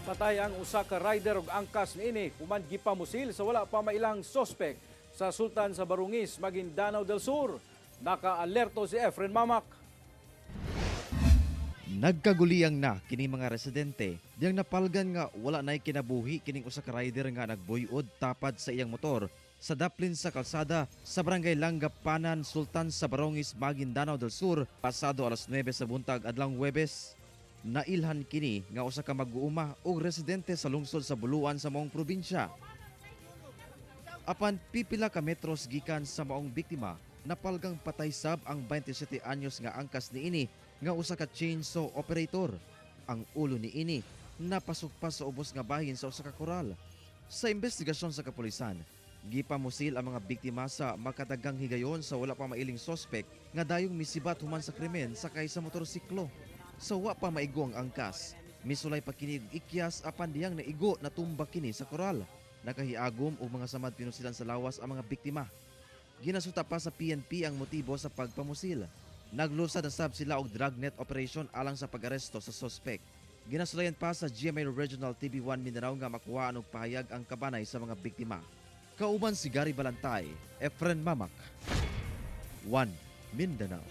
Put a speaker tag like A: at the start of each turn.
A: Patay ang usa ka rider og angkas niini human gipamusil sa wala pa mailang suspek sa Sultan sa Barongis, Maguindanao del Sur. Naka-alerto si Efren Mamak.
B: Nagkaguliyang na kini mga residente diyang napalgan nga wala na'y kinabuhi kining usa ka rider nga nagbuyod tapad sa iyang motor sa daplin sa kalsada sa barangay Langgapanan, Sultan sa Barongis, Maguindanao del Sur pasado alas 9 sa buntag adlawng Huwebes. Nailhan kini nga usa ka mag-uuma og residente sa lungsod sa Buluan sa maong probinsya. Apan pipila ka metros gikan sa maong biktima, napalgang patay sab ang 27 anyos nga angkas niini nga usa ka chainsaw operator. Ang ulo niini napasok pa sa ubos nga bahin sa usa ka koral. Sa investigasyon sa kapulisan, gipamusil ang mga biktima sa makadagang higayon sa wala pa mailing sospek nga dayong misibat human sa krimen sakay sa motorsiklo. Sa wa pa maigo ang angkas, misulay pa kini ikyas apan diyang naigo na tumba kini sa koral. Nakahiagom og mga samad pinusilan sa lawas ang mga biktima. Ginasuta pa sa PNP ang motibo sa pagpamusil. Naglusad na sab sila og dragnet operation alang sa pag-aresto sa sospek. Ginasulayan pa sa GMA Regional TV1 Mindanao nga makuha og pahayag ang kabanay sa mga biktima. Kauban si Gary Balantay, Efren Mamak, 1 Mindanao.